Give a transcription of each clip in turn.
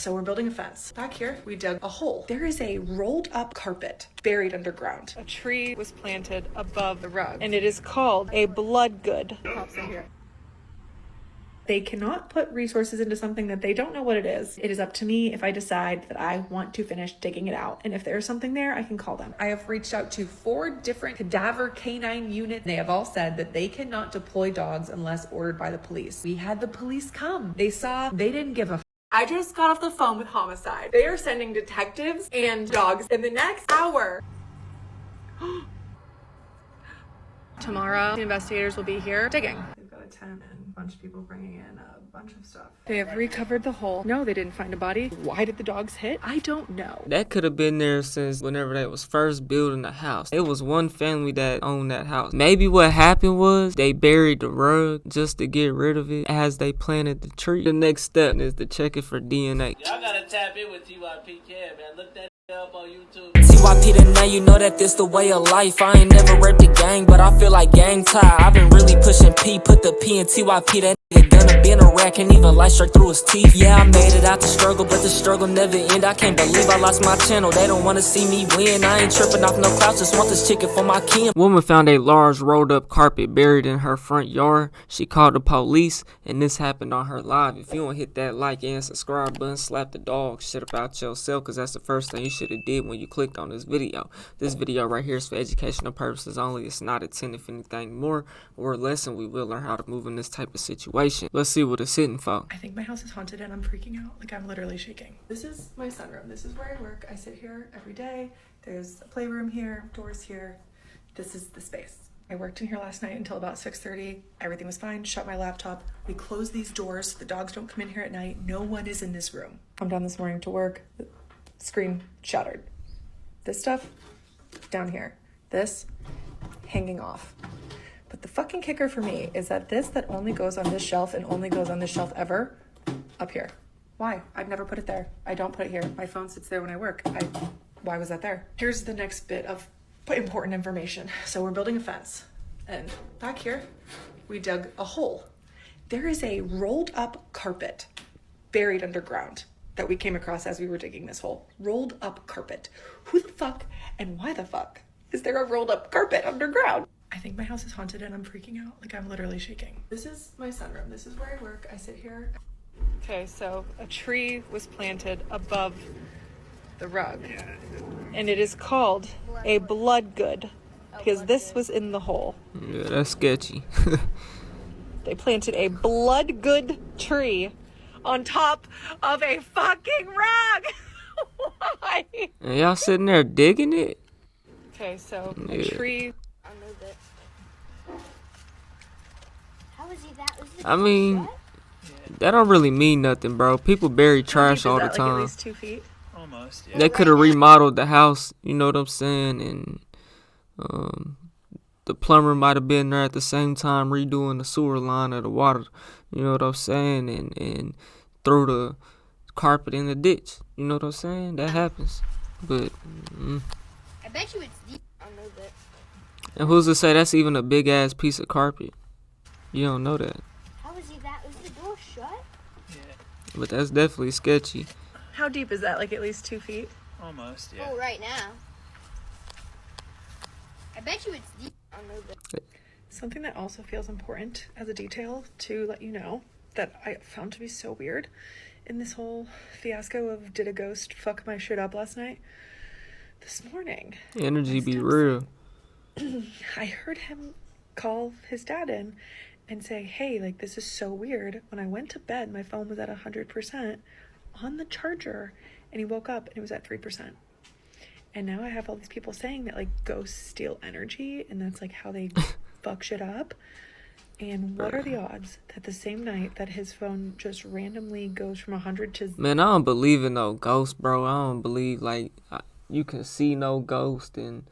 So we're building a fence. Back here, we dug a hole. There is a rolled up carpet buried underground. A tree was planted above the rug, and it is called a blood good. Pops in here. They cannot put resources into something that they don't know what it is. It is up to me if I decide that I want to finish digging it out. And if there's something there, I can call them. I have reached out to 4 different cadaver canine units. They have all said that they cannot deploy dogs unless ordered by the police. We had the police come. They didn't give a I just got off the phone with homicide. They are sending detectives and dogs in the next hour. Tomorrow, the investigators will be here digging. They've got a tent and a bunch of people bringing in a bunch of stuff. They have recovered the hole. No, they didn't find a body. Why did the dogs hit? I don't know. That could have been there since whenever they was first building the house. It was one family that owned that house. Maybe what happened was they buried the rug just to get rid of it as they planted the tree. The next step is to check it for DNA. Y'all gotta tap in with TYP Cam, man. Look that up on YouTube. TYP the name, you know that this the way of life. I ain't never read the gang, but I feel like gang tie. I've been really pushing P, put the P in TYP. That nigga gonna be in a rack and even light straight through his teeth. Yeah, I made it out the struggle, but the struggle never end. I can't believe I lost my channel. They don't wanna see me win. I ain't tripping off no clouds, just want this chicken for my kin. Woman found a large rolled up carpet buried in her front yard. She called the police, and this happened on her live. If you don't hit that like and subscribe button, slap the dog shit about yourself, because that's the first thing you should have did when you clicked on this video. This video right here is for educational purposes only. It's not intended for anything more or less, and we will learn how to move in this type of situation. Let's see what it's hitting for. I think my house is haunted and I'm freaking out. Like, I'm literally shaking. This is my sunroom. This is where I work. I sit here every day. There's a playroom here, doors here. This is the space. I worked in here last night until about 6:30. Everything was fine. Shut my laptop. We close these doors so the dogs don't come in here at night. No one is in this room. I'm down this morning to work. The screen shattered. This stuff down here. This hanging off. But the fucking kicker for me is that this that only goes on this shelf and only goes on this shelf ever, up here. Why? I've never put it there. I don't put it here. My phone sits there when I work. Why was that there? Here's the next bit of important information. So we're building a fence. And back here, we dug a hole. There is a rolled up carpet buried underground that we came across as we were digging this hole. Rolled up carpet. Who the fuck and why the fuck is there a rolled up carpet underground? I think my house is haunted and I'm freaking out. Like, I'm literally shaking. This is my sunroom. This is where I work. I sit here. Okay, so a tree was planted above the rug. And it is called a blood good because this was in the hole. Yeah, that's sketchy. They planted a blood good tree on top of a fucking rug. Why? And y'all sitting there digging it? Okay, so Yeah. a tree. I mean, that don't really mean nothing, bro. People bury trash all the Like at time. least 2 feet. Almost, yeah. They could have remodeled the house, you know what I'm saying? And the plumber might have been there at the same time redoing the sewer line or the water, you know what I'm saying? And threw the carpet in the ditch, you know what I'm saying? That happens. But I bet you it's deep. I know that. and who's to say that's even a big ass piece of carpet? You don't know that. How is he that? Was the door shut? But that's definitely sketchy. How deep is that? Like at least 2 feet? Almost, yeah. Oh, right now. I bet you it's deep. I know that. Something that also feels important as a detail to let you know that I found to be so weird in this whole fiasco of did a ghost fuck my shit up last night? This morning, Energy be real. I heard him call his dad in and say, hey, like, this is so weird. When I went to bed, my phone was at 100% on the charger, and he woke up and it was at 3%. And now I have all these people saying that, like, ghosts steal energy, and that's, like, how they fuck shit up. And what are the odds that the same night that his phone just randomly goes from 100 to... Man, I don't believe in no ghost, bro. I don't believe, like, you can see no ghost, and,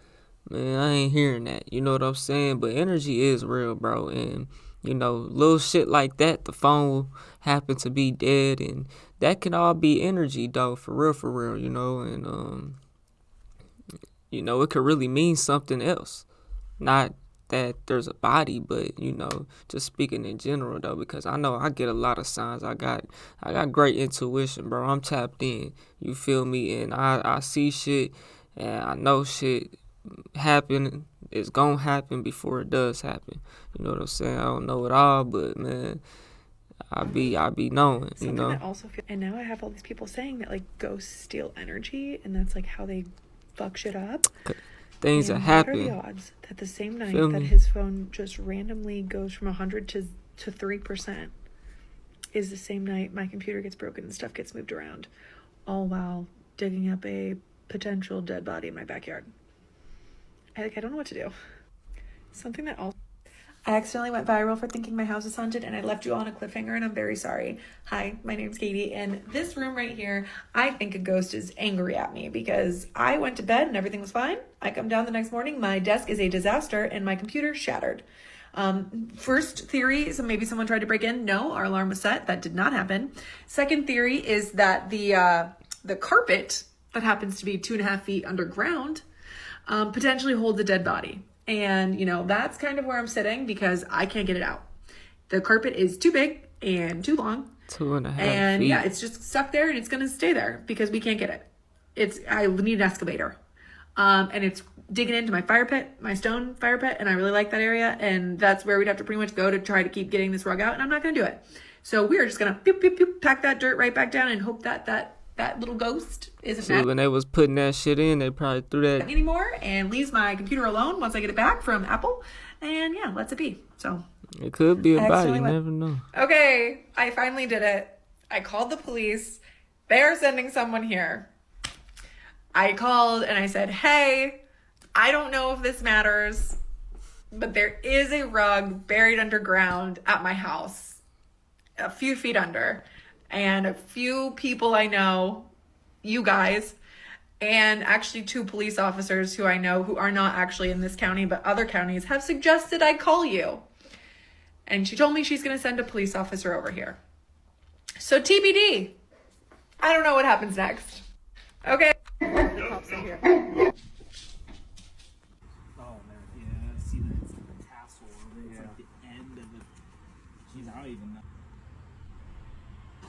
man, I ain't hearing that. You know what I'm saying? But energy is real, bro, and... You know, little shit like that, the phone will happen to be dead, and that can all be energy, though, for real, you know, and, you know, it could really mean something else, not that there's a body, but you know, just speaking in general though, because I know I get a lot of signs. I got great intuition, bro. I'm tapped in. You feel me? And I see shit, and I know shit happen. It's gonna happen before it does happen. You know what I'm saying? I don't know it all, but man, I be knowing. Something You know. that also feel, and now I have all these people saying that like ghosts steal energy, and that's like how they fuck shit up. Things that And happen. what are the odds that the same night Feel that me? his phone just randomly goes from 100 to 3% is the same night my computer gets broken and stuff gets moved around, all while digging up a potential dead body in my backyard. I don't know what to do. Something that also... I accidentally went viral for thinking my house is haunted, and I left you all on a cliffhanger, and I'm very sorry. Hi, my name's Katie, and this room right here, I think a ghost is angry at me because I went to bed and everything was fine. I come down the next morning, my desk is a disaster, and my computer shattered. First theory, so maybe someone tried to break in. No, our alarm was set. That did not happen. Second theory is that the carpet that happens to be 2.5 feet underground potentially holds a dead body. And, you know, that's kind of where I'm sitting because I can't get it out. The carpet is too big and too long. 2.5 And feet. yeah, it's just stuck there and it's going to stay there because we can't get it. I need an excavator. And it's digging into my fire pit, my stone fire pit. And I really like that area. And that's where we'd have to pretty much go to try to keep getting this rug out. And I'm not going to do it. So we are just going to pack that dirt right back down and hope that little ghost isn't See, when they was putting that shit in, they probably threw that. anymore and leaves my computer alone once I get it back from Apple. And yeah, lets it be. So It could be a I body. You accidentally never know. okay, I finally did it. I called the police. They are sending someone here. I called and I said, hey, I don't know if this matters, but there is a rug buried underground at my house, a few feet under, and a few people I know, you guys, and actually 2 police officers who I know who are not actually in this county, but other counties, have suggested I call you. And she told me she's going to send a police officer over here. So TBD. I don't know what happens next. Okay. Oh man, yeah, see that it's the tassel over there. It's like the end of it. Jeez, I don't even know.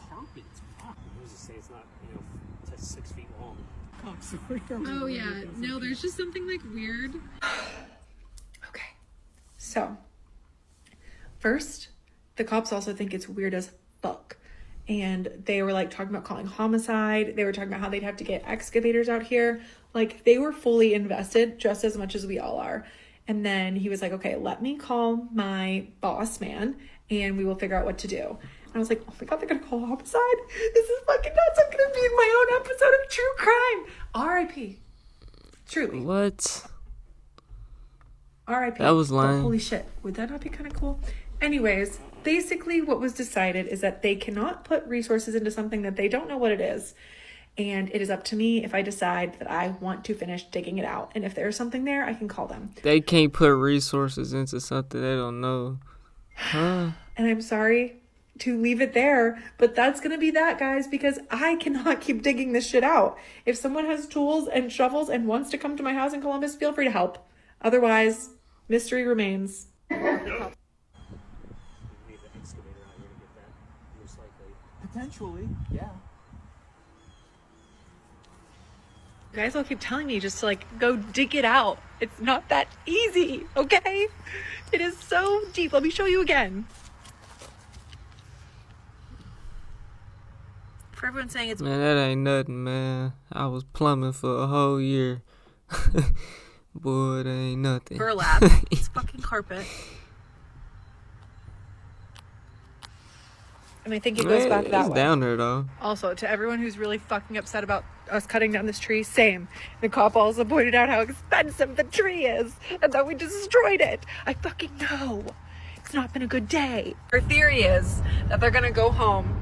Carpets. Wow. I was just saying it's not, 6 feet long. Oh yeah, no, there's just something like weird. Okay. So, first, the cops also think it's weird as fuck. And they were like talking about calling homicide. They were talking about how they'd have to get excavators out here. Like they were fully invested just as much as we all are. And then he was like, okay, let me call my boss man and we will figure out what to do. And I was like, oh my God, they're going to call homicide? This is fucking nuts. I'm going to be in my own episode of true crime. R.I.P. Truly. What? R.I.P. That was But lame. holy shit. Would that not be kind of cool? Anyways, basically what was decided is that they cannot put resources into something that they don't know what it is. And it is up to me if I decide that I want to finish digging it out. And if there's something there, I can call them. They can't put resources into something they don't know. Huh? And I'm sorry to leave it there, but that's going to be that, guys, because I cannot keep digging this shit out. If someone has tools and shovels and wants to come to my house in Columbus, feel free to help. Otherwise, mystery remains. We need the excavator out here to get that, most likely. Potentially, yeah. You guys all keep telling me just to go dig it out. It's not that easy, okay? It is so deep. Let me show you again. For everyone saying it's Man, that ain't nothing, man. I was plumbing for a whole year. Boy, that ain't nothing. burlap, it's fucking carpet. And I think it goes back that It's way. down there, though. Also, to everyone who's really fucking upset about us cutting down this tree, same. The cop also pointed out how expensive the tree is and that we destroyed it. I fucking know. It's not been a good day. Our theory is that they're gonna go home,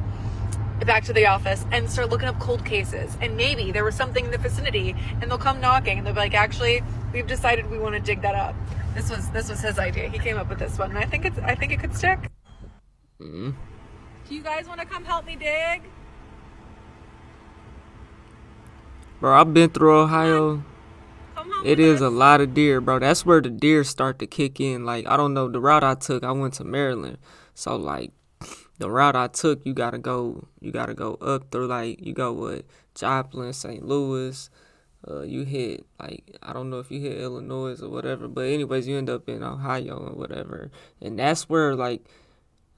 back to the office, and start looking up cold cases. And maybe there was something in the vicinity and they'll come knocking and they'll be like, actually, we've decided we want to dig that up. This was his idea. He came up with this one and I think it could stick. Mm. Do you guys want to come help me dig? Bro, I've been through Ohio. Come home It with is a us. lot of deer, bro. That's where the deer start to kick in. Like, I don't know, the route I took, I went to Maryland. So, like, the route I took, you gotta go up through, like, you go with Joplin, St. Louis. You hit, like, I don't know if you hit Illinois or whatever, but anyways, you end up in Ohio or whatever. And that's where, like,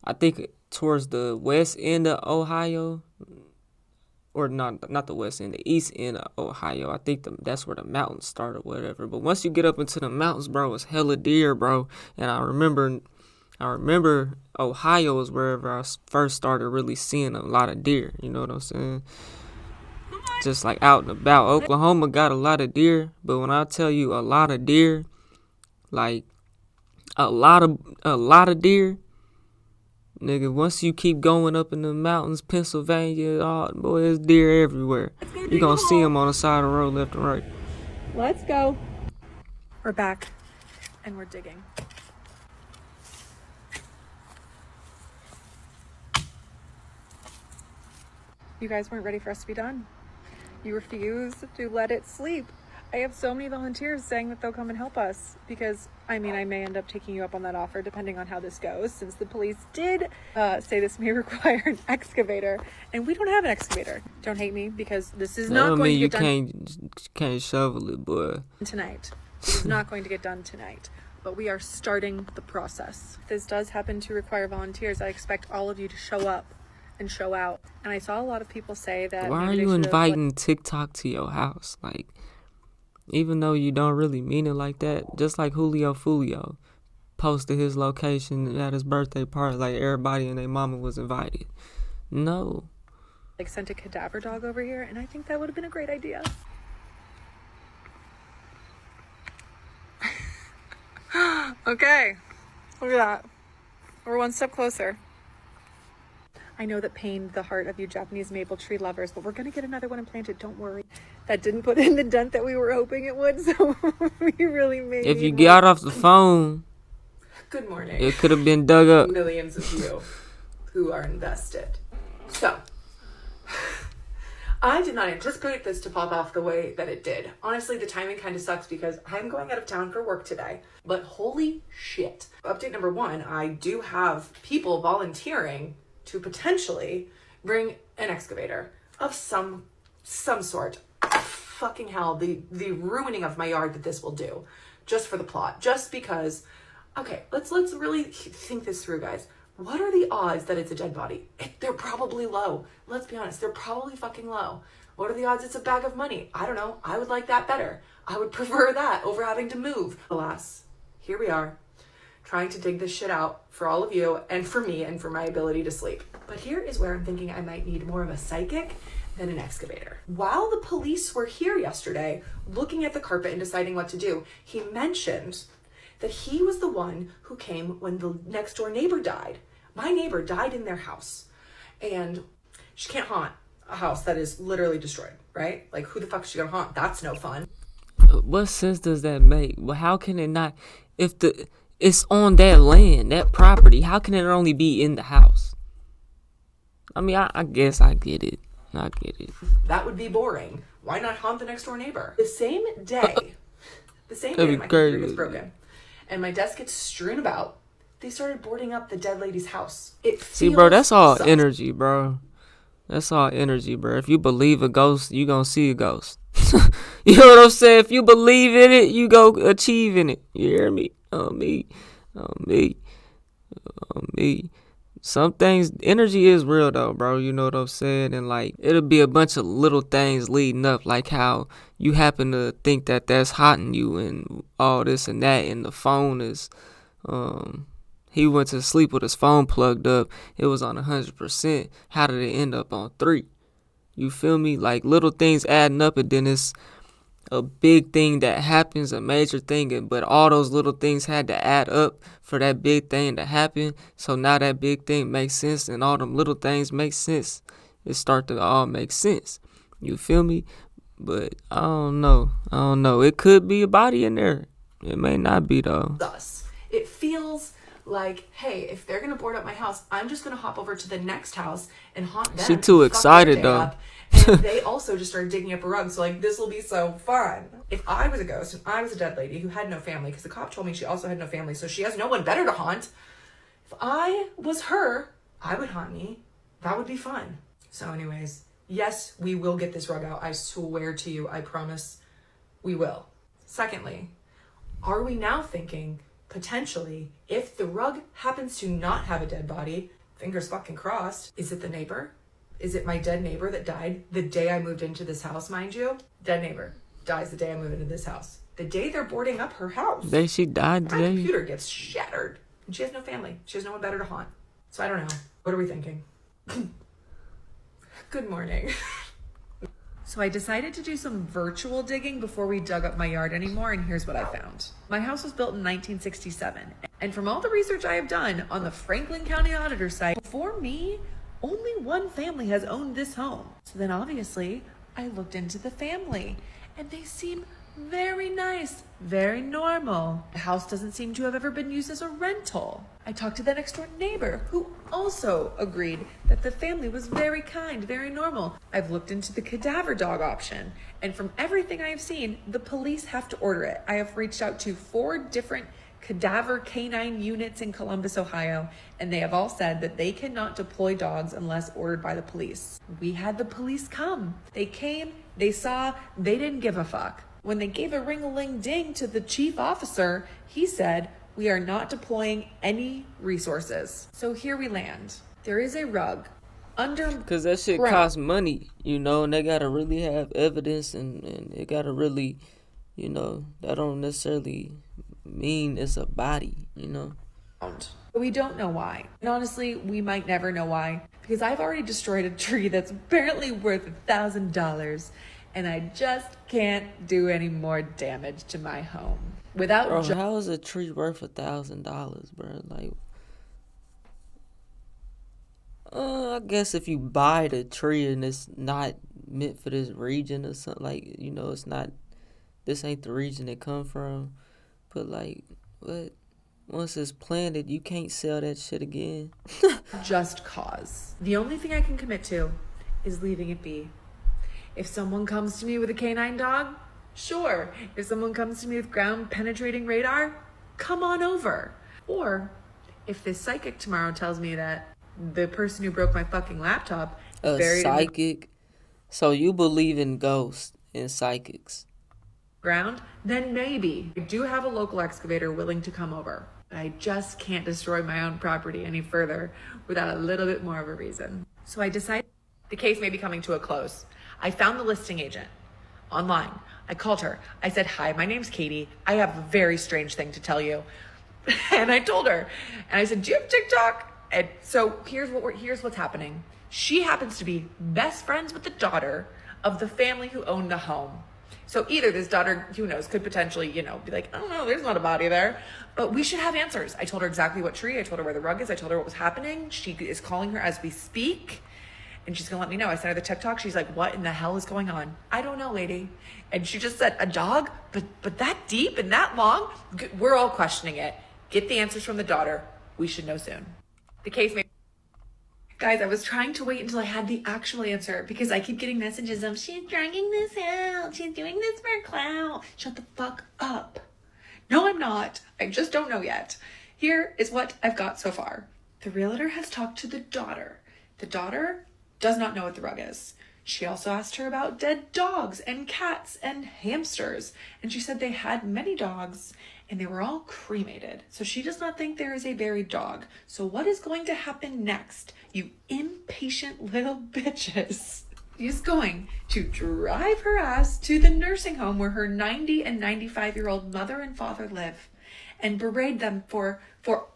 I think towards the west end of Ohio, or not the west end, the east end of Ohio. I think that's where the mountains start or whatever. But once you get up into the mountains, bro, it's hella deer, bro. And I remember Ohio is wherever I first started really seeing a lot of deer. You know what I'm saying? Just like out and about. Oklahoma got a lot of deer, but when I tell you a lot of deer, like a lot of deer, nigga, once you keep going up in the mountains, Pennsylvania, boy, there's deer everywhere. You gonna see them on the side of the road, left and right. Let's go. We're back and we're digging. You guys weren't ready for us to be done. You refused to let it sleep. I have so many volunteers saying that they'll come and help us because, I mean, I may end up taking you up on that offer depending on how this goes, since the police did say this may require an excavator, and we don't have an excavator. Don't hate me, because this is not going to get done you can't shovel it, boy. tonight. This is not going to get done tonight, but we are starting the process. If this does happen to require volunteers, I expect all of you to show up and show out. And I saw a lot of people say that. Why are maybe they you should have, inviting TikTok to your house? Like, even though you don't really mean it like that, just like Julio Fulio posted his location at his birthday party, like everybody and their mama was invited. No. like sent a cadaver dog over here, and I think that would have been a great idea. Okay, look at that. We're one step closer. I know that pained the heart of you Japanese maple tree lovers, but we're going to get another one implanted. Don't worry. That didn't put in the dent that we were hoping it would, so we really made If you got off the phone, Good morning. it could have been dug up. Millions of you who are invested. So, I did not anticipate this to pop off the way that it did. Honestly, the timing kind of sucks because I'm going out of town for work today. But holy shit. Update number 1, I do have people volunteering to potentially bring an excavator of some sort. Fucking hell, the ruining of my yard that this will do, just for the plot, just because. Okay, let's really think this through, guys. What are the odds that it's a dead body? They're probably low. Let's be honest, they're probably fucking low. What are the odds it's a bag of money? I don't know. I would like that better. I would prefer that over having to move. Alas, here we are, trying to dig this shit out for all of you and for me and for my ability to sleep. But here is where I'm thinking I might need more of a psychic than an excavator. While the police were here yesterday, looking at the carpet and deciding what to do, he mentioned that he was the one who came when the next door neighbor died. My neighbor died in their house, and she can't haunt a house that is literally destroyed, right? Like, who the fuck is she gonna haunt? That's no fun. What sense does that make? Well, how can it not? If it's on that land, that property, how can it only be in the house? I mean, I guess I get it. I get it. That would be boring. Why not haunt the next door neighbor? The same day That'd my be computer crazy. gets broken and my desk gets strewn about, they started boarding up the dead lady's house. See, bro, that's all sus. energy, bro. That's all energy, bro. If you believe a ghost, you gonna see a ghost. You know what I'm saying? If you believe in it, you go achieve in it. You hear me? On me. Some things, energy is real though, bro. You know what I'm saying? And like, it'll be a bunch of little things leading up, like how you happen to think that that's hotting you and all this and that, and the phone is, he went to sleep with his phone plugged up. It was on 100%. How did it end up on 3? You feel me? Like, little things adding up, and then it's a big thing that happens, a major thing, but all those little things had to add up for that big thing to happen. So now that big thing makes sense, and all them little things make sense. It start to all make sense. You feel me? But I don't know. It could be a body in there. It may not be though. Thus, it feels like, hey, if they're gonna board up my house, I'm just gonna hop over to the next house and haunt them. She too and fuck their excited, day though. up And they also just started digging up a rug. So like, this will be so fun. If I was a ghost and I was a dead lady who had no family, because the cop told me she also had no family, so she has no one better to haunt. If I was her, I would haunt me. That would be fun. So anyways, yes, we will get this rug out. I swear to you, I promise we will. Secondly, are we now thinking, potentially, if the rug happens to not have a dead body, fingers fucking crossed, is it the neighbor? Is it my dead neighbor that died the day I moved into this house, mind you? Dead neighbor dies the day I move into this house. The day they're boarding up her house. Day she died My today. computer gets shattered. And she has no family. She has no one better to haunt. So I don't know. What are we thinking? Good morning. So I decided to do some virtual digging before we dug up my yard anymore, and here's what I found. My house was built in 1967, and from all the research I have done on the Franklin County Auditor site, before me, only one family has owned this home. So then obviously, I looked into the family, and they seem very nice, very normal. The house doesn't seem to have ever been used as a rental. I talked to the next door neighbor who also agreed that the family was very kind, very normal. I've looked into the cadaver dog option, and from everything I have seen, the police have to order it. I have reached out to 4 different cadaver canine units in Columbus, Ohio, and they have all said that they cannot deploy dogs unless ordered by the police. We had the police come. They came, they saw, they didn't give a fuck. When they gave a ring-a-ling-ding to the chief officer, he said, "We are not deploying any resources." So here we land. There is a rug under. Because that shit ground. costs money, you know, and they got to really have evidence, and it got to really, you know, that don't necessarily mean it's a body, you know. But we don't know why. And honestly, we might never know why. Because I've already destroyed a tree that's apparently worth $1,000. And I just can't do any more damage to my home. Without Bro, how is a tree worth $1,000, bro? Like, I guess if you buy the tree and it's not meant for this region or something, like, you know, it's not, this ain't the region it come from. But like, what? Once it's planted, you can't sell that shit again. just cause. The only thing I can commit to is leaving it be. If someone comes to me with a canine dog, sure. If someone comes to me with ground penetrating radar, come on over. Or if this psychic tomorrow tells me that the person who broke my fucking laptop is A buried psychic? So you believe in ghosts and psychics? ground, then maybe. I do have a local excavator willing to come over. But I just can't destroy my own property any further without a little bit more of a reason. So I decided the case may be coming to a close. I found the listing agent online. I called her. I said, "Hi, my name's Katie. I have a very strange thing to tell you." And I told her. And I said, "Do you have TikTok?" And so here's what's happening. She happens to be best friends with the daughter of the family who owned the home. So either this daughter, who knows, could potentially, you know, be like, "I don't know, there's not a body there." But we should have answers. I told her exactly what tree. I told her where the rug is. I told her what was happening. She is calling her as we speak. And she's gonna let me know. I sent her the TikTok. She's like, "What in the hell is going on?" "I don't know, lady." And she just said, "A dog? But that deep and that long?" We're all questioning it. Get the answers from the daughter. We should know soon. The case may... Guys, I was trying to wait until I had the actual answer because I keep getting messages of, "She's dragging this out. She's doing this for clout." Shut the fuck up. No, I'm not. I just don't know yet. Here is what I've got so far. The realtor has talked to the daughter. The daughter does not know what the rug is. She also asked her about dead dogs and cats and hamsters. And she said they had many dogs and they were all cremated. So she does not think there is a buried dog. So what is going to happen next, you impatient little bitches? She's going to drive her ass to the nursing home where her 90 and 95-year-old mother and father live and berate them for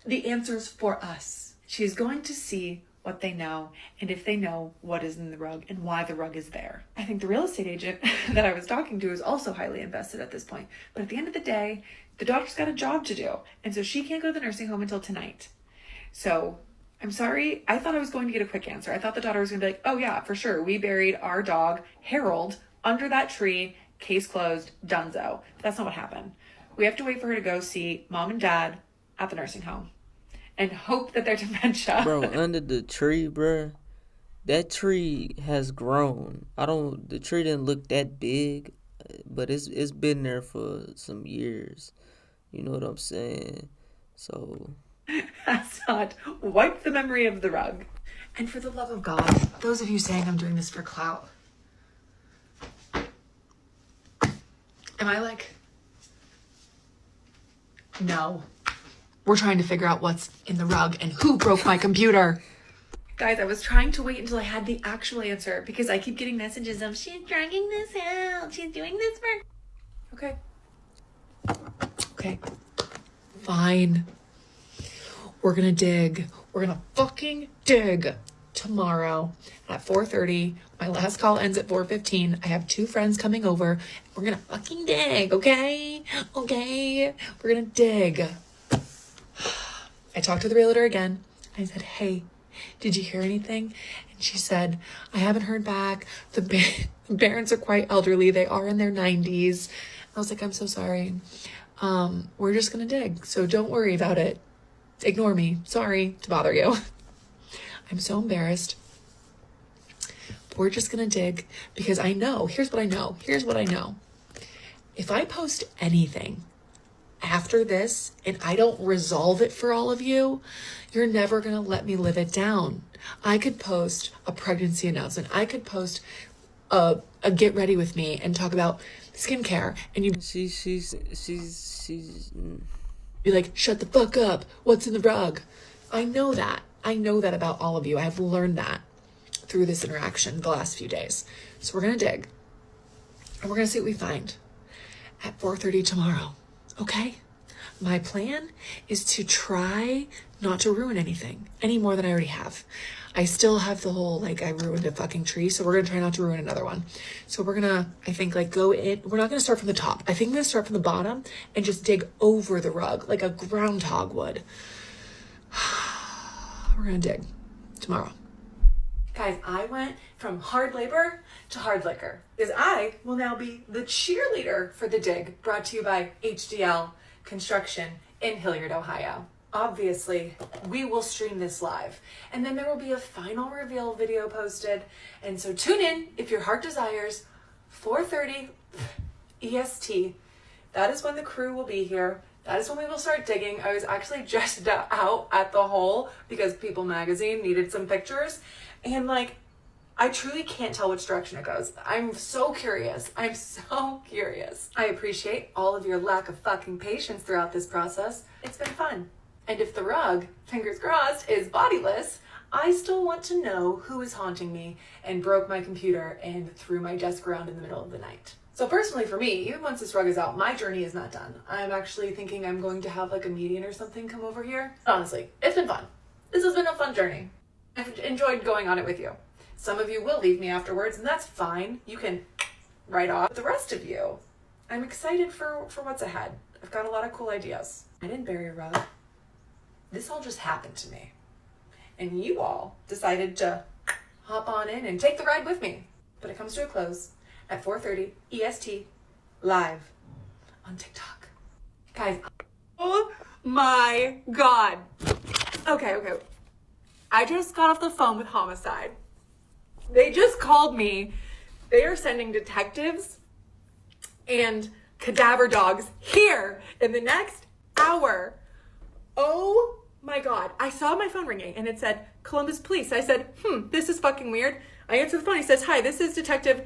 the answers for us. She is going to see what they know, and if they know what is in the rug and why the rug is there. I think the real estate agent that I was talking to is also highly invested at this point. But at the end of the day, the daughter's got a job to do, and so she can't go to the nursing home until tonight. So I'm sorry. I thought I was going to get a quick answer. I thought the daughter was going to be like, "Oh yeah, for sure. We buried our dog, Harold, under that tree. Case closed. Dunzo." But that's not what happened. We have to wait for her to go see mom and dad at the nursing home and hope that their dementia. Bro, under the tree, bro. that tree has grown. The tree didn't look that big, but it's been there for some years. You know what I'm saying? So Assad, wipe the memory of the rug. And for the love of God, those of you saying I'm doing this for clout, am I like, no. We're trying to figure out what's in the rug and who broke my computer. Guys, I was trying to wait until I had the actual answer because I keep getting messages of, she's dragging this out. She's doing this for... Okay. Okay. Fine. We're gonna dig. We're gonna fucking dig tomorrow at 4:30. My last call ends at 4:15. I have 2 friends coming over. We're gonna fucking dig, okay? Okay? We're gonna dig. I talked to the realtor again. I said, hey, did you hear anything? And she said, I haven't heard back. The parents are quite elderly. They are in their 90s. I was like, I'm so sorry. We're just gonna dig. So don't worry about it. Ignore me. Sorry to bother you. I'm so embarrassed. We're just gonna dig because I know, here's what I know. If I post anything after this and I don't resolve it for all of you, you're never gonna let me live it down. I could post a pregnancy announcement. I could post a get ready with me and talk about skincare, and you she's be like, shut the fuck up. What's in the rug? I know that. I know that about all of you. I have learned that through this interaction the last few days. So we're going to dig. And we're going to see what we find at 4:30 tomorrow. Okay? My plan is to try not to ruin anything any more than I already have. I still have the whole, like, I ruined a fucking tree, so we're going to try not to ruin another one. So we're going to, I think, like, go in. We're not going to start from the top. I think I'm going to start from the bottom and just dig over the rug like a groundhog would. We're going to dig tomorrow. Guys, I went from hard labor to hard liquor because I will now be the cheerleader for the dig, brought to you by HDL Construction in Hilliard, Ohio. Obviously, we will stream this live, and then there will be a final reveal video posted. And so tune in if your heart desires. 4:30 EST. That is when the crew will be here. That is when we will start digging. I was actually just out at the hole because People Magazine needed some pictures, and like, I truly can't tell which direction it goes. I'm so curious. I appreciate all of your lack of fucking patience throughout this process. It's been fun. And if the rug, fingers crossed, is bodiless, I still want to know who is haunting me and broke my computer and threw my desk around in the middle of the night. So personally for me, even once this rug is out, my journey is not done. I'm actually thinking I'm going to have like a median or something come over here. Honestly, it's been fun. This has been a fun journey. I've enjoyed going on it with you. Some of you will leave me afterwards, and that's fine. You can write off the rest of you. I'm excited for what's ahead. I've got a lot of cool ideas. I didn't bury a rug. This all just happened to me. And you all decided to hop on in and take the ride with me. But it comes to a close at 4:30 EST live on TikTok. Guys, oh my God. Okay. I just got off the phone with Homicide. They just called me. They are sending detectives and cadaver dogs here in the next hour. Oh my God. I saw my phone ringing and it said Columbus Police. I said, this is fucking weird. I answered the phone. He says, hi, this is Detective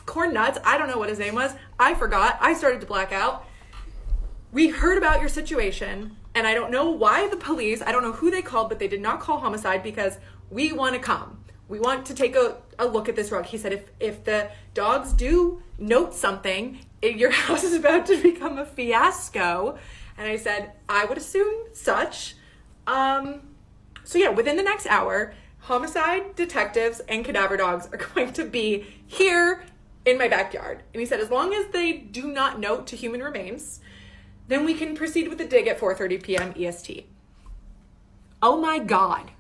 Corn Nuts. I don't know what his name was. I forgot. I started to black out. We heard about your situation and I don't know why the police, I don't know who they called, but they did not call Homicide because we want to come. We want to take a look at this rug. He said, if the dogs do note something, your house is about to become a fiasco. And I said, I would assume such. So yeah, within the next hour, Homicide, detectives, and cadaver dogs are going to be here in my backyard. And he said, as long as they do not note to human remains, then we can proceed with the dig at 4:30 p.m. EST. Oh my God.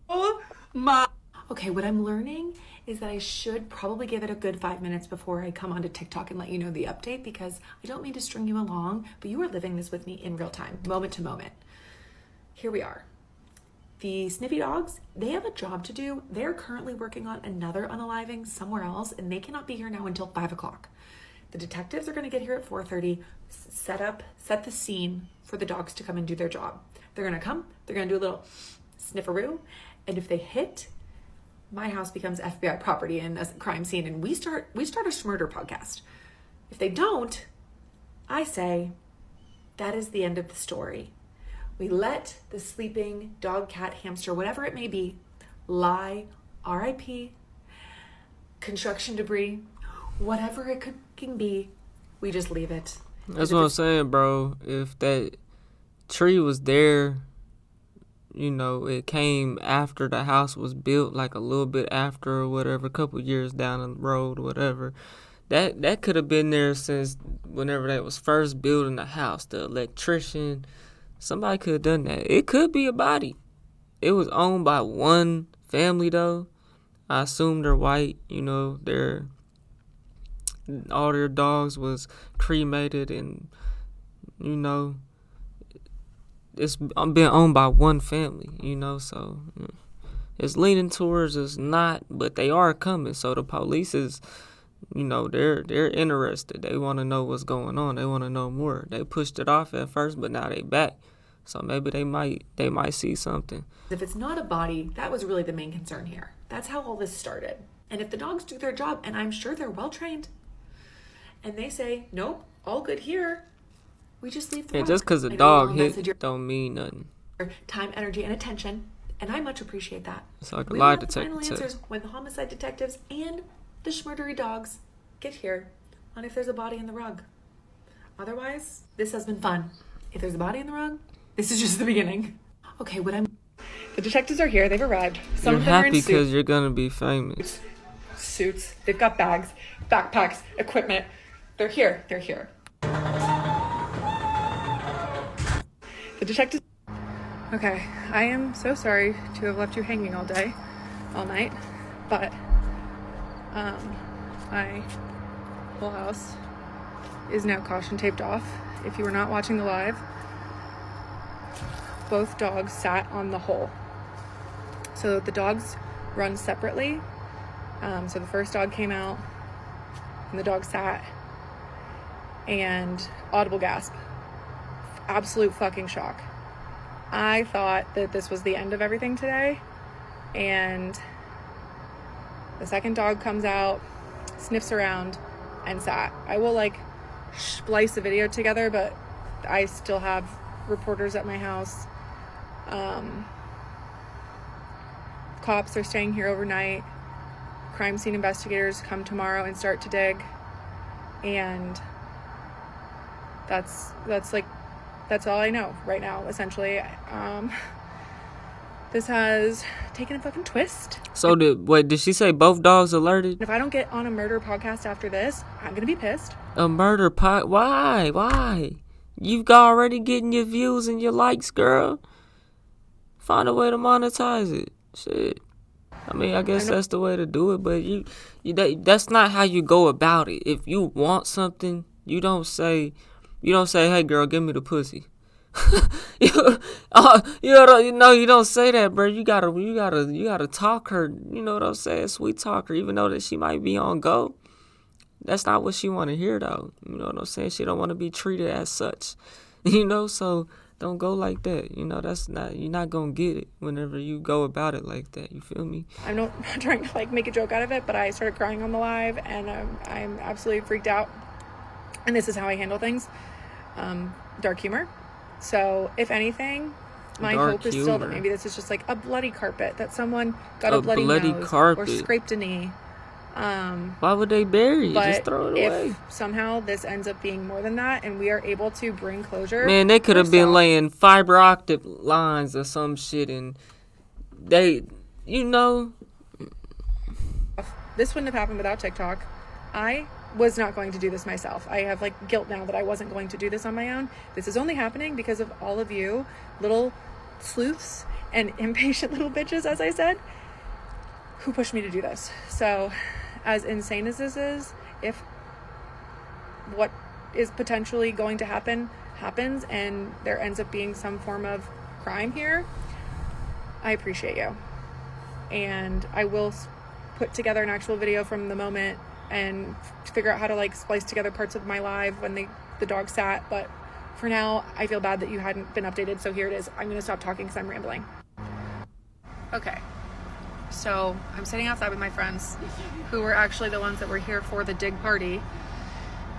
Oh my. Okay, what I'm learning is that I should probably give it a good 5 minutes before I come onto TikTok and let you know the update, because I don't mean to string you along, but you are living this with me in real time, moment to moment. Here we are. The sniffy dogs, they have a job to do. They're currently working on another unaliving somewhere else, and they cannot be here now until 5 o'clock. The detectives are going to get here at 4:30, set the scene for the dogs to come and do their job. They're going to come, they're going to do a little snifferoo, and if they hit, my house becomes FBI property and a crime scene, and we start a Schmurder podcast. If they don't, I say that is the end of the story. We let the sleeping dog, cat, hamster, whatever it may be, lie, RIP, construction debris, whatever it can be, we just leave it. That's what I'm saying, bro. If that tree was there, you know, it came after the house was built, like a little bit after or whatever, a couple years down the road or whatever. That could have been there since whenever that was first building the house. The electrician, somebody could have done that. It could be a body. It was owned by one family, though. I assume they're white. You know, all their dogs was cremated, and you know, it's been owned by one family. You know, so it's leaning towards it's not, but they are coming. So the police is, you know, they're interested. They want to know what's going on. They want to know more. They pushed it off at first, but now they back. So maybe they might see something. If it's not a body, that was really the main concern here. That's how all this started. And if the dogs do their job, and I'm sure they're well trained, and they say, nope, all good here, we just leave the rock. Just because a dog hit don't mean nothing. Time, energy, and attention, and I much appreciate that. It's like a We lie will have the detector final test. answers when the homicide detectives and the schmurdery dogs get here on if there's a body in the rug. Otherwise, this has been fun. If there's a body in the rug, this is just the beginning. Okay, the detectives are here. They've arrived. Some You're of them are in happy because suits. you're gonna be famous. They've got bags, backpacks, equipment. They're here. The detectives. Okay, I am so sorry to have left you hanging all night, but my whole house is now caution taped off. If you were not watching the live, both dogs sat on the hole. So the dogs run separately. So the first dog came out and the dog sat, and audible gasp. Absolute fucking shock. I thought that this was the end of everything today, and the second dog comes out, sniffs around, and sat. I will splice the video together, but I still have reporters at my house. Cops are staying here overnight. Crime scene investigators come tomorrow and start to dig, and that's all I know right now, essentially. This has taken a fucking twist. So did she say both dogs alerted? If I don't get on a murder podcast after this, I'm gonna be pissed. A murder pod? Why? You've already getting your views and your likes, girl. Find a way to monetize it. Shit. I mean, I guess that's the way to do it, but that's not how you go about it. If you want something, you don't say, hey girl, give me the pussy. You don't say that, bro. You gotta talk her, you know what I'm saying? Sweet talk her, even though that she might be on go. That's not what she want to hear, though. You know what I'm saying? She don't want to be treated as such, so don't go like that. You're not gonna get it whenever you go about it like that. You feel me? I'm not trying to make a joke out of it, but I started crying on the live, and I'm absolutely freaked out. And this is how I handle things. Dark humor. So if anything, my hope is still that maybe this is just a bloody carpet, that someone got a bloody nose carpet. or scraped a knee. Why would they bury it? Just throw it away. If somehow this ends up being more than that, and we are able to bring closure, man, they could have been laying fiber optic lines or some shit, and they, this wouldn't have happened without TikTok. I was not going to do this myself. I have guilt now that I wasn't going to do this on my own. This is only happening because of all of you little sleuths and impatient little bitches, as I said, who pushed me to do this. So as insane as this is, if what is potentially going to happen happens and there ends up being some form of crime here, I appreciate you. And I will put together an actual video from the moment and figure out how to like splice together parts of my live when the dog sat. But for now, I feel bad that you hadn't been updated. So here it is. I'm going to stop talking because I'm rambling. Okay. So I'm sitting outside with my friends who were actually the ones that were here for the Dig party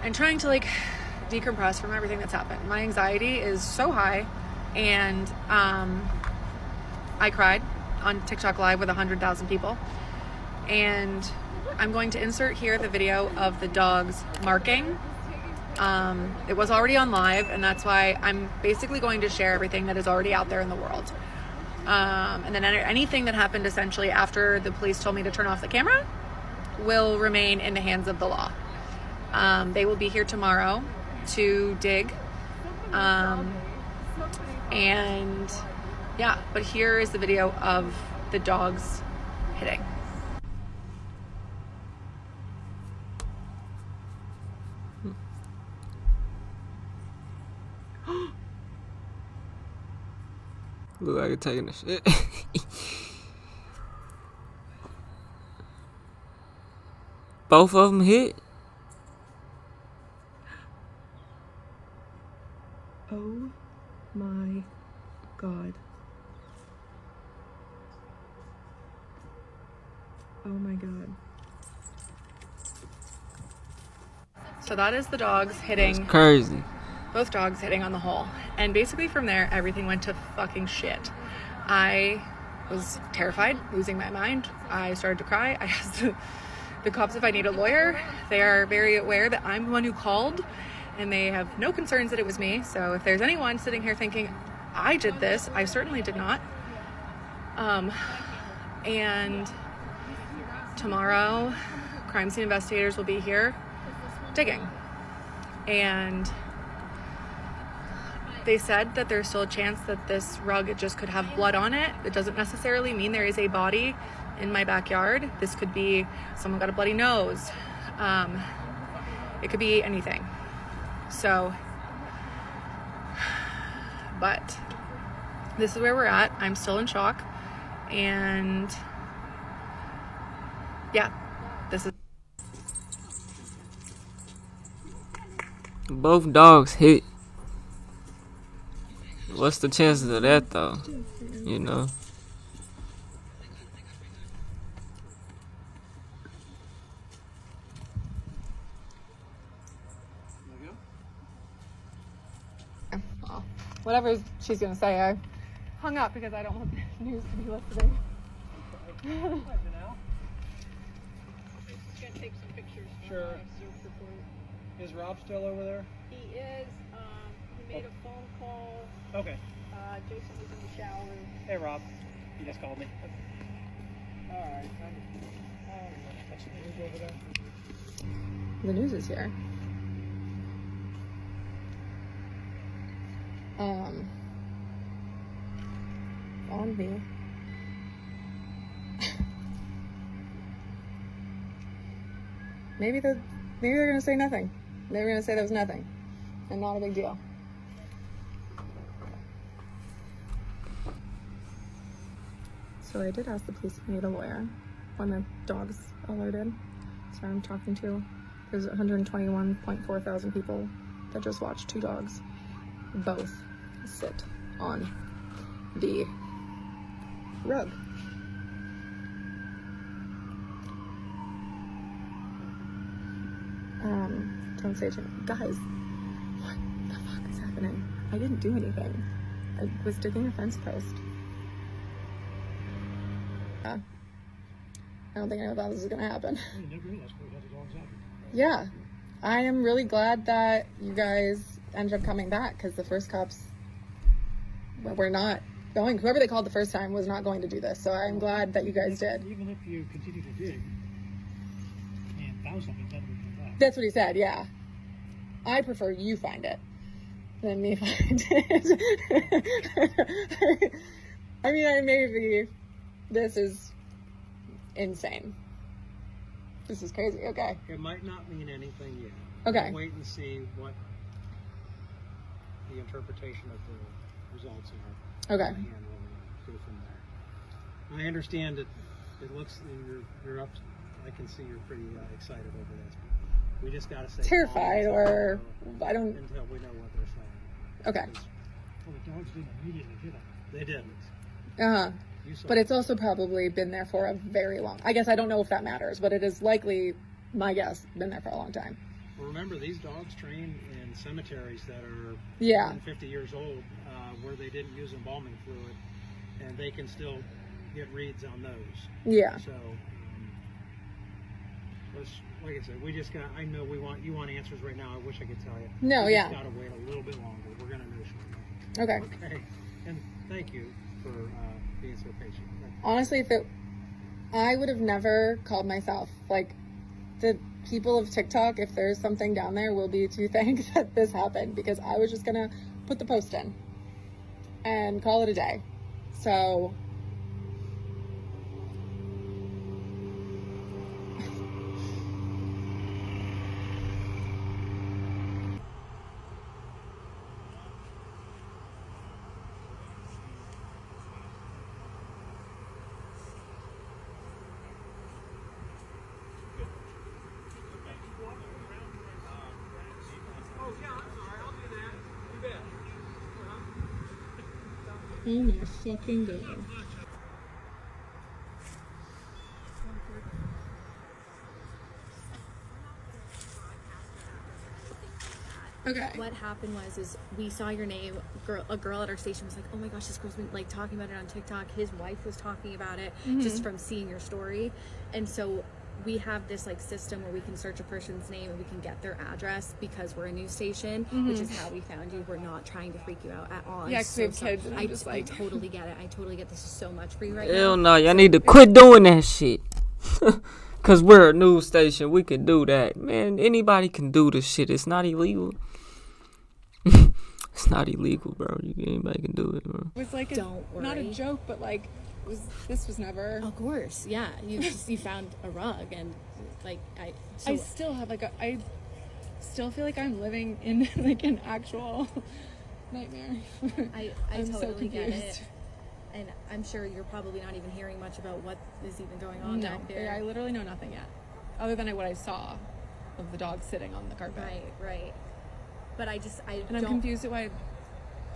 and trying to like decompress from everything that's happened. My anxiety is so high, and I cried on TikTok Live with 100,000 people. And I'm going to insert here the video of the dogs marking. It was already on live, and that's why I'm basically going to share everything that is already out there in the world. And then anything that happened essentially after the police told me to turn off the camera will remain in the hands of the law. They will be here tomorrow to dig. And yeah, but here is the video of the dogs hitting. Look like it's taking a shit. Both of them hit. Oh my God. Oh my God. So that is the dogs hitting. It's crazy. Both dogs hitting on the hole. And basically from there, everything went to fucking shit. I was terrified, losing my mind. I started to cry. I asked the cops if I need a lawyer. They are very aware that I'm the one who called, and they have no concerns that it was me. So if there's anyone sitting here thinking I did this, I certainly did not. And tomorrow, crime scene investigators will be here digging. And they said that there's still a chance that this rug just could have blood on it. It doesn't necessarily mean there is a body in my backyard. This could be someone got a bloody nose. It could be anything. So, but this is where we're at. I'm still in shock. And yeah, this is. Both dogs hit. What's the chances of that, though? You know? Well, whatever she's gonna say, I hung up because I don't want the news to be listening. Sure. Is Rob still over there? He is. He made a phone call. Okay. Jason was in the shower. Hey, Rob. You just called me. Alright. Over there. The news is here. On me. Maybe they're gonna say nothing. They were gonna say there was nothing, and not a big deal. So I did ask the police if I need a lawyer when the dogs alerted. So I'm talking to. There's 121.4 thousand people that just watched two dogs both sit on the rug. Don't say to me, guys, what the fuck is happening? I didn't do anything. I was digging a fence post. I don't think I thought this was gonna happen. Yeah, I am really glad that you guys ended up coming back, because the first cops were not going. Whoever they called the first time was not going to do this. So I'm glad that you guys did. Even if you continue to dig and found something, then we come back. That's what he said. Yeah, I prefer you find it than me find it. I mean, maybe this is insane. This is crazy. Okay. It might not mean anything yet. Okay. We'll wait and see what the interpretation of the results are. Okay. And we'll go from there. I understand that it looks you're up. I can see you're pretty excited over this. We just gotta say Terrified, or I don't. until we know what they're saying. Okay. Well, the dogs didn't immediately hit him. They didn't. You saw. But it's also probably been there for a very long. I guess I don't know if that matters, but it is likely, my guess, been there for a long time. Well, remember, these dogs train in cemeteries that are 50 years old, where they didn't use embalming fluid, and they can still get reads on those. Yeah. So, like I said, we just got. I know you want answers right now. I wish I could tell you. No, we yeah. Just gotta wait a little bit longer. We're gonna know shortly. Okay. Okay. And thank you for being so patient. Honestly, I would have never called myself, like, the people of TikTok, if there's something down there, will be to thank that this happened, because I was just gonna put the post in and call it a day. So Oh my fucking god. Okay. What happened was we saw your name. A girl at our station was like, "Oh my gosh, this girl's been like talking about it on TikTok." His wife was talking about it just from seeing your story, and so we have this like system where we can search a person's name and we can get their address because we're a news station, which is how we found you. We're not trying to freak you out at all. Yeah, 'cause we have kids and I just like... I totally get it. I totally get this is so much for you right Hell now. no, y'all need to quit doing that shit. Cause we're a news station, we can do that. Man, anybody can do this shit. It's not illegal. It's not illegal, bro. Anybody can do it, bro. It was like not a joke, but like this was never. Of course, yeah. You found a rug and like I still have like I still feel like I'm living in like an actual nightmare. I I'm so totally get confused. it. And I'm sure you're probably not even hearing much about what is even going on No, back there. I literally know nothing yet, other than what I saw of the dog sitting on the carpet. Right. But I And I'm confused at why.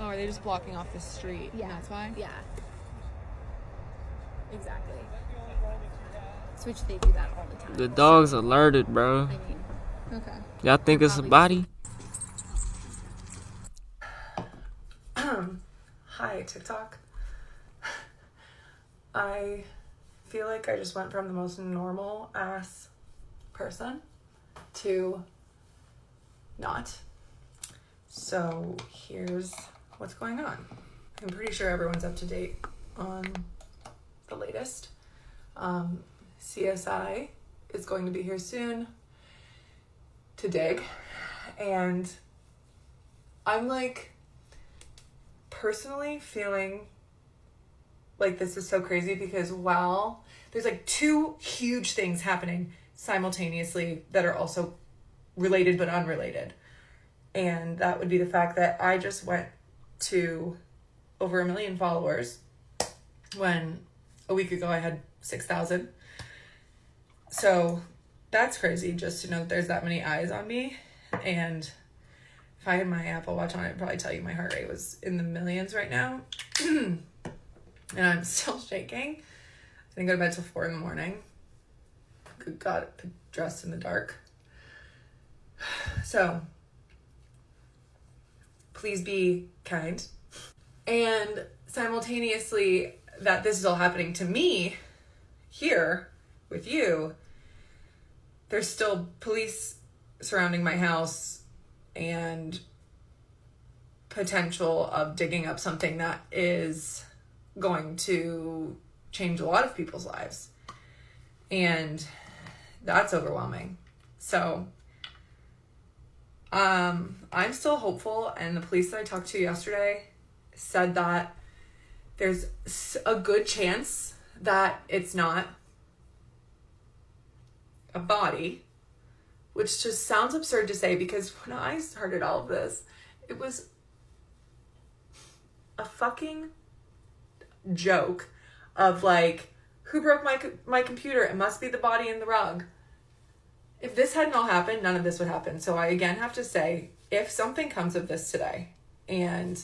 Oh, are they just blocking off the street? Yeah. And that's why. Yeah. Exactly. Which they do that all the time. The dog's alerted, bro. I mean, Okay. Y'all think it's a body? Hi, TikTok. I feel like I just went from the most normal ass person to not. So here's what's going on. I'm pretty sure everyone's up to date on the latest. CSI is going to be here soon to dig. And I'm like personally feeling like this is so crazy because while there's like two huge things happening simultaneously that are also related but unrelated. And that would be the fact that I just went to over 1 million followers when a week ago I had 6,000. So that's crazy just to know that there's that many eyes on me. And if I had my Apple Watch on, I'd probably tell you my heart rate was in the millions right now. And I'm still shaking. I didn't go to bed till 4 a.m. Got dressed in the dark. So please be kind. And simultaneously that this is all happening to me here with you, there's still police surrounding my house and potential of digging up something that is going to change a lot of people's lives. And that's overwhelming. So I'm still hopeful, and the police that I talked to yesterday said that there's a good chance that it's not a body, which just sounds absurd to say because when I started all of this, it was a fucking joke. of like, who broke my computer? It must be the body in the rug. If this hadn't all happened, none of this would happen. So I again have to say, if something comes of this today and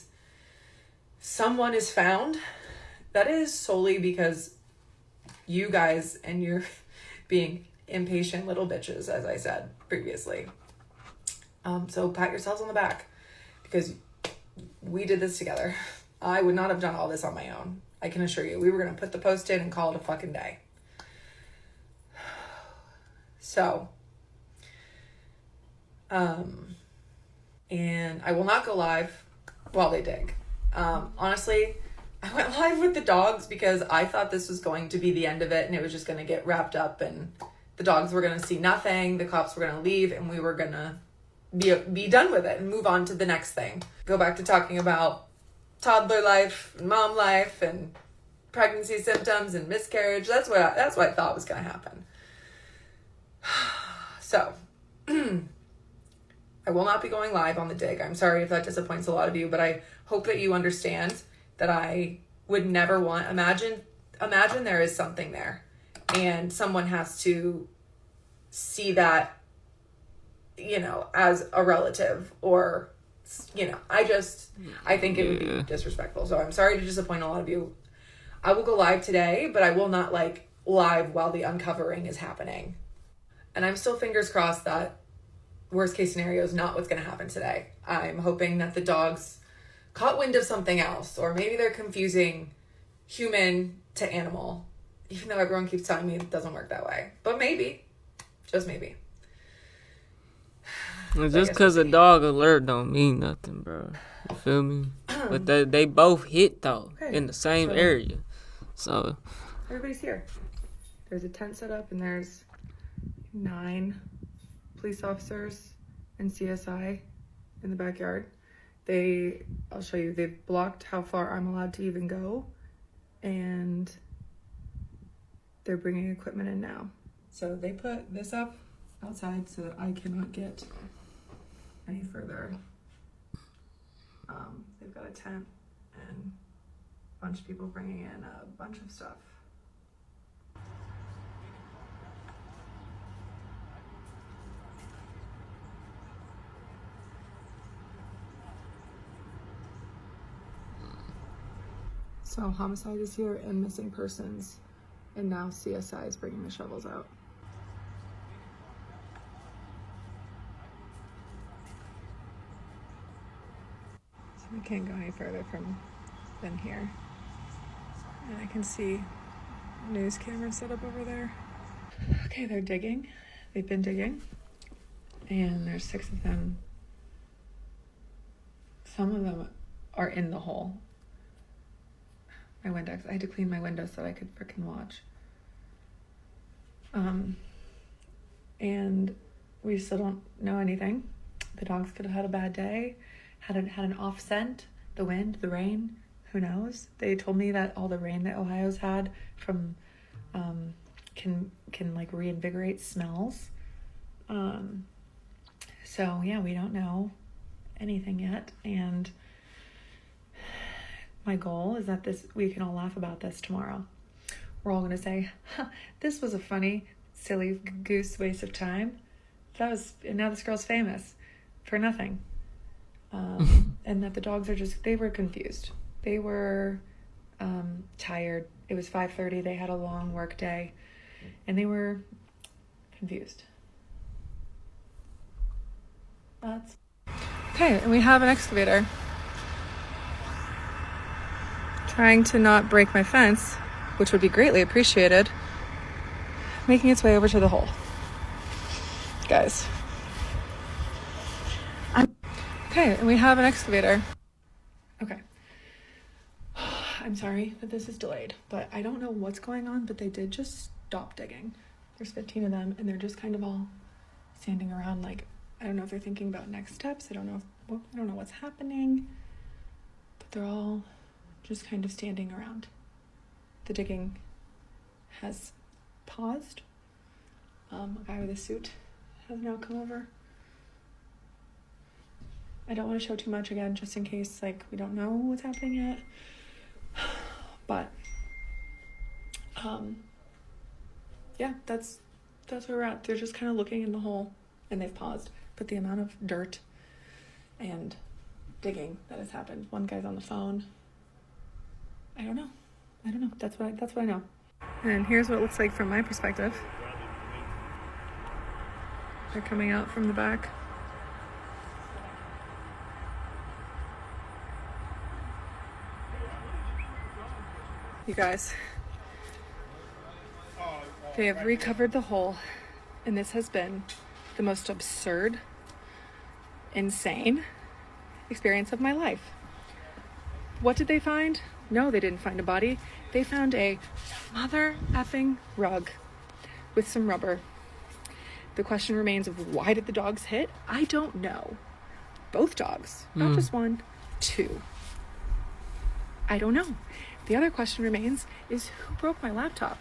someone is found, that is solely because you guys and you're being impatient little bitches, as I said previously. So pat yourselves on the back, because we did this together. I would not have done all this on my own. I can assure you. We were going to put the post in and call it a fucking day. So, and I will not go live while they dig. Honestly, I went live with the dogs because I thought this was going to be the end of it and it was just going to get wrapped up and the dogs were going to see nothing, the cops were going to leave, and we were going to be done with it and move on to the next thing. Go back to talking about toddler life and mom life and pregnancy symptoms and miscarriage. That's what I thought was going to happen. So, I will not be going live on the dig. I'm sorry if that disappoints a lot of you, but I hope that you understand that I would never want, imagine there is something there and someone has to see that, you know, as a relative or, you know, I think it would be disrespectful. So I'm sorry to disappoint a lot of you. I will go live today, but I will not like live while the uncovering is happening. And I'm still fingers crossed that worst case scenario is not what's going to happen today. I'm hoping that the dogs caught wind of something else, or maybe they're confusing human to animal, even though everyone keeps telling me it doesn't work that way. But maybe, just maybe. Just because a dog alert don't mean nothing, bro. You feel me? But they both hit, though, in the same area. So everybody's here. There's a tent set up, and there's 9 police officers and CSI in the backyard. I'll show you, they've blocked how far I'm allowed to even go, and they're bringing equipment in now. So they put this up outside so that I cannot get any further. They've got a tent and a bunch of people bringing in a bunch of stuff. So homicide is here and missing persons, and now CSI is bringing the shovels out. So we can't go any further than here. And I can see news cameras set up over there. Okay, they're digging. They've been digging. And there's 6 of them. Some of them are in the hole. My Windex. I had to clean my window so I could frickin' watch. And we still don't know anything. The dogs could have had a bad day, had an off scent, the wind, the rain, who knows? They told me that all the rain that Ohio's had from can like reinvigorate smells. So yeah, we don't know anything yet, and my goal is that we can all laugh about this tomorrow. We're all gonna say, this was a funny, silly goose waste of time. And now this girl's famous for nothing. And that the dogs they were confused. They were tired. It was 5:30. They had a long work day and they were confused. Okay, and we have an excavator trying to not break my fence, which would be greatly appreciated, making its way over to the hole. Guys. Okay, and we have an excavator. Okay. I'm sorry that this is delayed, but I don't know what's going on, but they did just stop digging. There's 15 of them, and they're just kind of all standing around like, I don't know if they're thinking about next steps. I don't know what's happening, but they're all just kind of standing around. The digging has paused. A guy with a suit has now come over. I don't want to show too much again, just in case, like, we don't know what's happening yet. But Yeah, that's where we're at. They're just kind of looking in the hole, and they've paused. But the amount of dirt and digging that has happened. One guy's on the phone. I don't know. That's what I know. And here's what it looks like from my perspective. They're coming out from the back. You guys, they have recovered the hole, and this has been the most absurd, insane experience of my life. What did they find? No, they didn't find a body. They found a mother effing rug with some rubber. The question remains of why did the dogs hit? I don't know. Both dogs, not just one, two. I don't know. The other question remains is who broke my laptop?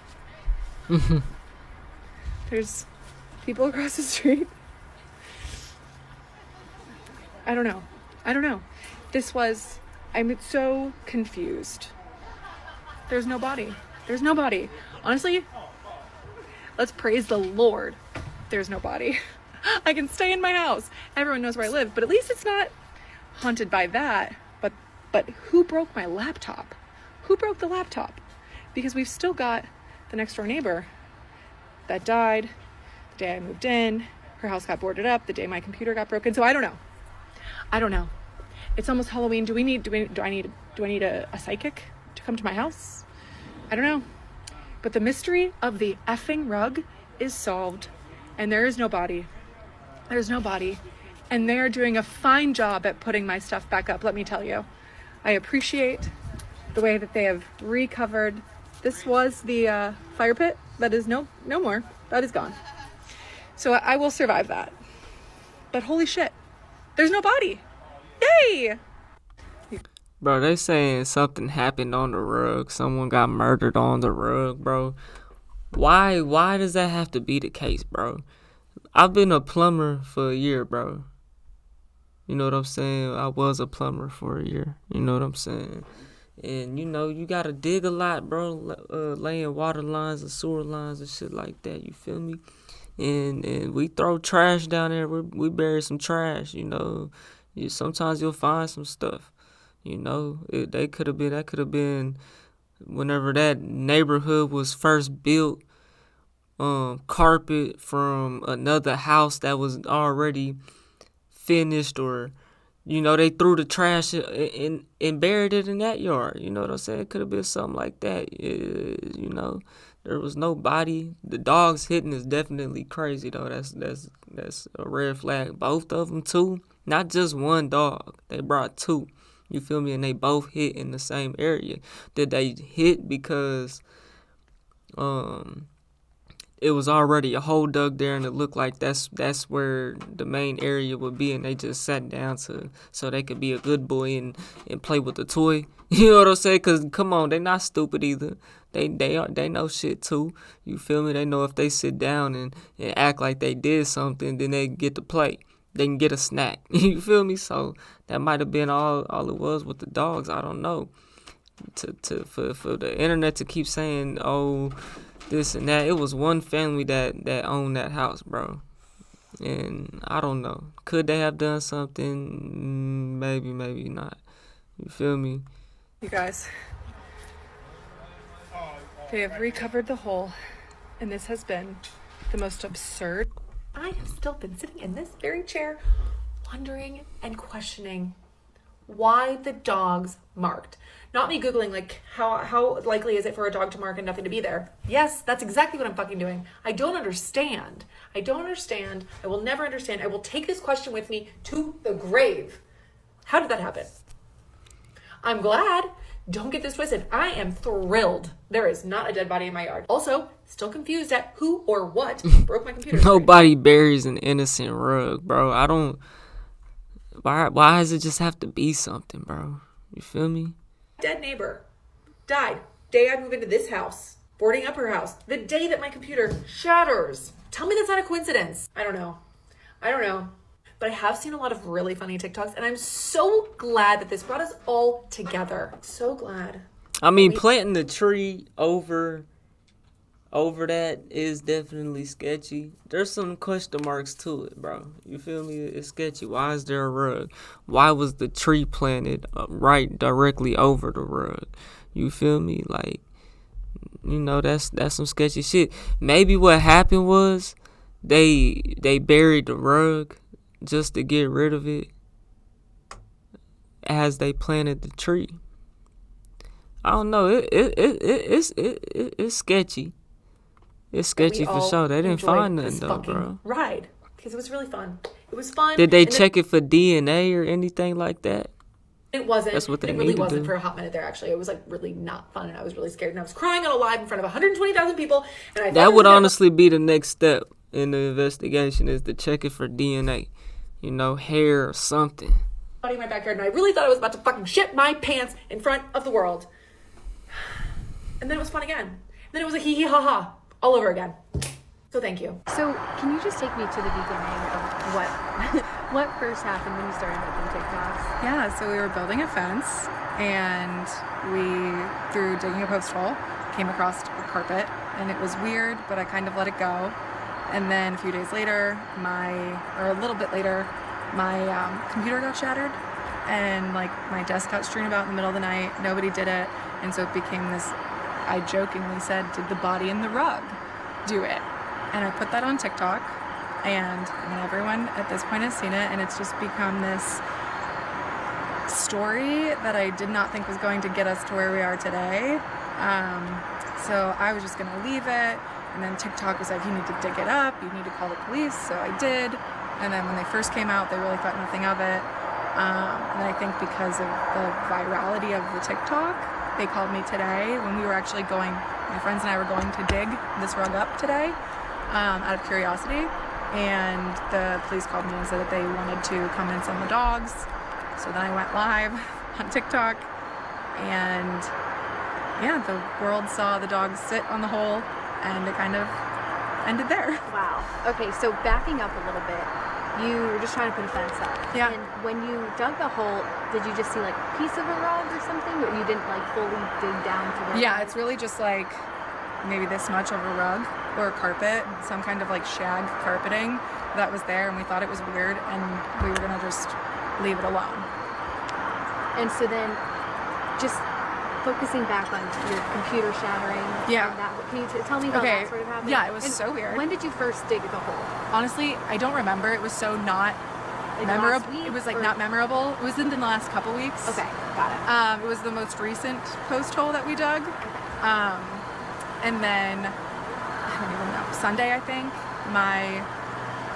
There's people across the street. I don't know. I'm so confused. There's no body. Honestly, let's praise the Lord. There's no body. I can stay in my house. Everyone knows where I live, but at least it's not haunted by that. But who broke my laptop? Who broke the laptop? Because we've still got the next door neighbor that died the day I moved in. Her house got boarded up the day my computer got broken. So I don't know. It's almost Halloween. Do I need a psychic to come to my house? I don't know. But the mystery of the effing rug is solved, and there is no body. There's no body. And they are doing a fine job at putting my stuff back up, let me tell you. I appreciate the way that they have recovered. This was the fire pit. That is no more. That is gone. So I will survive that. But holy shit, there's no body. Yay! Bro, they saying something happened on the rug. Someone got murdered on the rug, bro. Why does that have to be the case, bro? I've been a plumber for a year, bro. You know what I'm saying? I was a plumber for a year. You know what I'm saying? And, you gotta dig a lot, bro. Laying water lines and sewer lines and shit like that. You feel me? And we throw trash down there. We bury some trash, Sometimes you'll find some stuff. That could have been whenever that neighborhood was first built, carpet from another house that was already finished, or they threw the trash and buried it in that yard. You know what I'm saying? It could have been something like that. There was no body. The dogs hitting is definitely crazy though. That's a red flag. Both of them too, not just one dog. They brought two. You feel me? And they both hit in the same area. Did they hit because it was already a hole dug there, and it looked like that's where the main area would be, and they just sat down so they could be a good boy and play with the toy? You know what I'm saying? Because, come on, they not stupid either. They know shit too. You feel me? They know if they sit down and act like they did something, then they get to play. They can get a snack. You feel me? So that might have been all it was with the dogs. I don't know. For the internet to keep saying, oh, this and that. It was one family that owned that house, bro. And I don't know. Could they have done something? Maybe not. You feel me? You guys, they have recovered the hole, and this has been the most absurd. I have still been sitting in this very chair wondering and questioning why the dogs marked. Not me Googling, like, how likely is it for a dog to mark and nothing to be there? Yes, that's exactly what I'm fucking doing. I don't understand. I will never understand. I will take this question with me to the grave. How did that happen? I'm glad. Don't get this twisted. I am thrilled there is not a dead body in my yard. Also, still confused at who or what broke my computer. Nobody buries an innocent rug, bro. I don't... Why does it just have to be something, bro? You feel me? Dead neighbor. Died. Day I move into this house. Boarding up her house. The day that my computer shatters. Tell me that's not a coincidence. I don't know. But I have seen a lot of really funny TikToks, and I'm so glad that this brought us all together. So glad. I mean, planting the tree over over that is definitely sketchy. There's some question marks to it, bro. You feel me? It's sketchy. Why is there a rug? Why was the tree planted right directly over the rug? You feel me? Like, you know, that's some sketchy shit. Maybe what happened was they buried the rug just to get rid of it as they planted the tree. I don't know. It's sketchy. It's sketchy for sure. They didn't find nothing though, bro. Ride, because it was really fun. It was fun. Did they check it for DNA or anything like that? It wasn't. That's what they It really need to wasn't do. for a hot minute there. Actually, it was like really not fun, and I was really scared, and I was crying on a live in front of 120,000 people. And I That would honestly be the next step in the investigation, is to check it for DNA. You know, hair or something. In my backyard, and I really thought I was about to fucking shit my pants in front of the world. And then it was fun again. And then it was a hee hee ha ha all over again. So thank you. So can you just take me to the beginning of what first happened when you started making TikToks? Yeah, so we were building a fence, and we, through digging a post hole, came across a carpet, and it was weird, but I kind of let it go. And then a few days later, a little bit later, my computer got shattered, and like my desk got strewn about in the middle of the night. Nobody did it, and so it became this. I jokingly said, "Did the body in the rug do it?" And I put that on TikTok, and I mean, everyone at this point has seen it, and it's just become this story that I did not think was going to get us to where we are today. So I was just gonna leave it, and then TikTok was like, "You need to dig it up. You need to call the police." So I did. And then when they first came out, they really thought nothing of it. And I think because of the virality of the TikTok, they called me today when we were actually going, my friends and I were going to dig this rug up today out of curiosity. And the police called me and said that they wanted to come and send the dogs. So then I went live on TikTok, and yeah, the world saw the dogs sit on the hole, and it kind of ended there. Wow. Okay, so backing up a little bit, you were just trying to put a fence up. Yeah. And when you dug the hole, did you just see like a piece of a rug or something, or you didn't like fully dig down to the Yeah, it's really just like maybe this much of a rug or a carpet, some kind of like shag carpeting that was there, and we thought it was weird, and we were gonna just leave it alone. And so then, just focusing back on your computer shattering. Yeah. And that, can you tell me how that sort of happened? Yeah, it was And so weird. When did you first dig the hole? Honestly, I don't remember. It was so not memorable. It was like not memorable. It was in the last couple weeks. Okay, got it. It was the most recent post hole that we dug. And then, I don't even know, Sunday, I think, my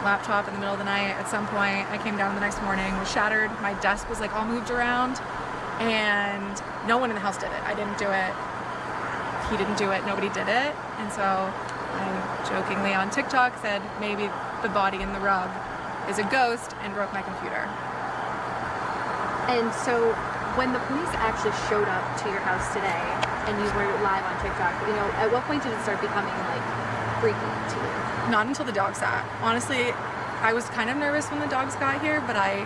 laptop in the middle of the night at some point, I came down the next morning, was shattered. My desk was like all moved around, and no one in the house did it. I didn't do it. He didn't do it. Nobody did it. And so I jokingly on TikTok said maybe the body in the rug is a ghost, and broke my computer. And so when the police actually showed up to your house today and you were live on TikTok, you know, at what point did it start becoming like freaky to you? Not until the dogs got. Honestly, I was kind of nervous when the dogs got here, but I